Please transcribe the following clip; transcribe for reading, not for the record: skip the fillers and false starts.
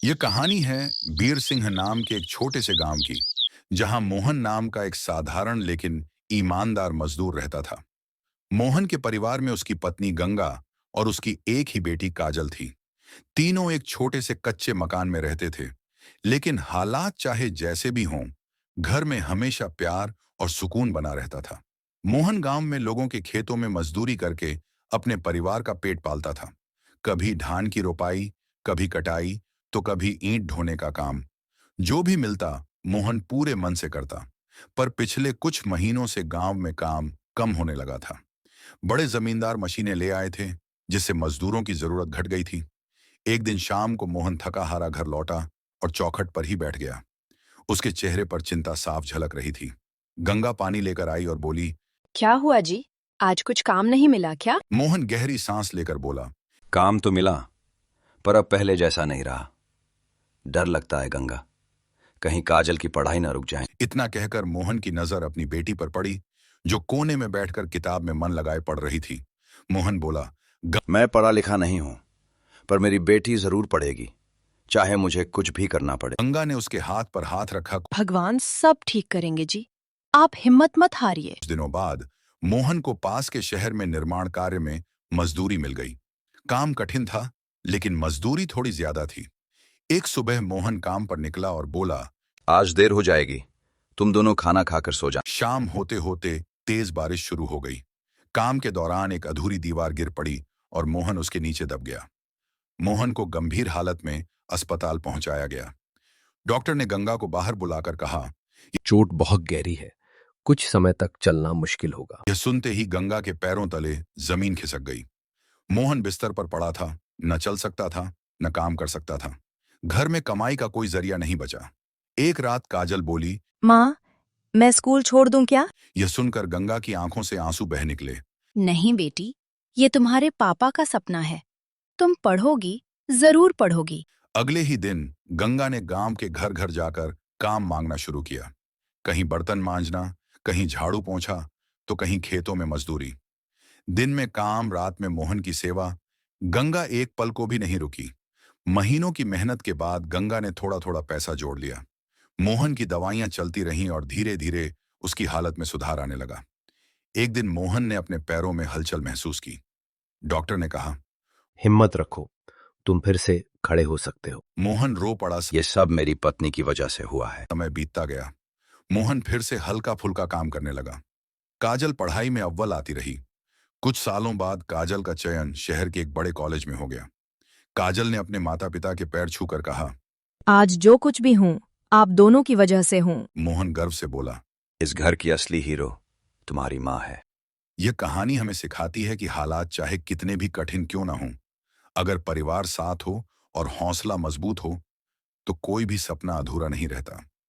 ये कहानी है बीर सिंह नाम के एक छोटे से गांव की, जहां मोहन नाम का एक साधारण लेकिन ईमानदार मजदूर रहता था। मोहन के परिवार में उसकी पत्नी गंगा और उसकी एक ही बेटी काजल थी। तीनों एक छोटे से कच्चे मकान में रहते थे, लेकिन हालात चाहे जैसे भी हों, घर में हमेशा प्यार और सुकून बना रहता था। मोहन गांव में लोगों के खेतों में मजदूरी करके अपने परिवार का पेट पालता था। कभी धान की रोपाई, कभी कटाई, तो कभी ईंट ढोने का काम। जो भी मिलता, मोहन पूरे मन से करता। पर पिछले कुछ महीनों से गांव में काम कम होने लगा था। बड़े जमींदार मशीनें ले आए थे, जिससे मजदूरों की जरूरत घट गई थी। एक दिन शाम को मोहन थका हारा घर लौटा और चौखट पर ही बैठ गया। उसके चेहरे पर चिंता साफ झलक रही थी। गंगा पानी लेकर आई और बोली। क्या हुआ जी? आज कुछ काम नहीं मिला क्या? मोहन गहरी सांस लेकर बोला। काम तो मिला, पर अब पहले जैसा नहीं रहा। डर लगता है गंगा, कहीं काजल की पढ़ाई ना रुक जाए। इतना कहकर मोहन की नजर अपनी बेटी पर पड़ी, जो कोने में बैठकर किताब में मन लगाए पढ़ रही थी। मोहन बोला। मैं पढ़ा लिखा नहीं हूं, पर मेरी बेटी जरूर पढ़ेगी, चाहे मुझे कुछ भी करना पड़े। गंगा ने उसके हाथ पर हाथ रखा। भगवान सब ठीक करेंगे जी, आप हिम्मत मत हारिए। कुछ दिनों बाद मोहन को पास के शहर में निर्माण कार्य में मजदूरी मिल गई। काम कठिन था, लेकिन मजदूरी थोड़ी ज्यादा थी। एक सुबह मोहन काम पर निकला और बोला। आज देर हो जाएगी, तुम दोनों खाना खाकर सो जा। शाम होते होते तेज बारिश शुरू हो गई। काम के दौरान एक अधूरी दीवार गिर पड़ी और मोहन उसके नीचे दब गया। मोहन को गंभीर हालत में अस्पताल पहुंचाया गया। डॉक्टर ने गंगा को बाहर बुलाकर कहा। चोट बहुत गहरी है, कुछ समय तक चलना मुश्किल होगा। यह सुनते ही गंगा के पैरों तले जमीन खिसक गई। मोहन बिस्तर पर पड़ा था, न चल सकता था, न काम कर सकता था। घर में कमाई का कोई जरिया नहीं बचा। एक रात काजल बोली। माँ, मैं स्कूल छोड़ दूं क्या? यह सुनकर गंगा की आंखों से आंसू बह निकले। नहीं बेटी, ये तुम्हारे पापा का सपना है। तुम पढ़ोगी, जरूर पढ़ोगी। अगले ही दिन गंगा ने गांव के घर घर जाकर काम मांगना शुरू किया। कहीं बर्तन मांजना, कहीं झाड़ू पोंछा, तो कहीं खेतों में मजदूरी। दिन में काम, रात में मोहन की सेवा। गंगा एक पल को भी नहीं रुकी। महीनों की मेहनत के बाद गंगा ने थोड़ा थोड़ा पैसा जोड़ लिया। मोहन की दवाइयां चलती रहीं और धीरे धीरे उसकी हालत में सुधार आने लगा। एक दिन मोहन ने अपने पैरों में हलचल महसूस की। डॉक्टर ने कहा। हिम्मत रखो, तुम फिर से खड़े हो सकते हो। मोहन रो पड़ा। ये सब मेरी पत्नी की वजह से हुआ है। समय बीतता गया। मोहन फिर से हल्का फुल्का काम करने लगा। काजल पढ़ाई में अव्वल आती रही। कुछ सालों बाद काजल का चयन शहर के एक बड़े कॉलेज में हो गया। काजल ने अपने माता पिता के पैर छूकर कहा। आज जो कुछ भी हूँ, आप दोनों की वजह से हूँ। मोहन गर्व से बोला। इस घर की असली हीरो तुम्हारी माँ है। यह कहानी हमें सिखाती है कि हालात चाहे कितने भी कठिन क्यों ना हों, अगर परिवार साथ हो और हौसला मजबूत हो, तो कोई भी सपना अधूरा नहीं रहता।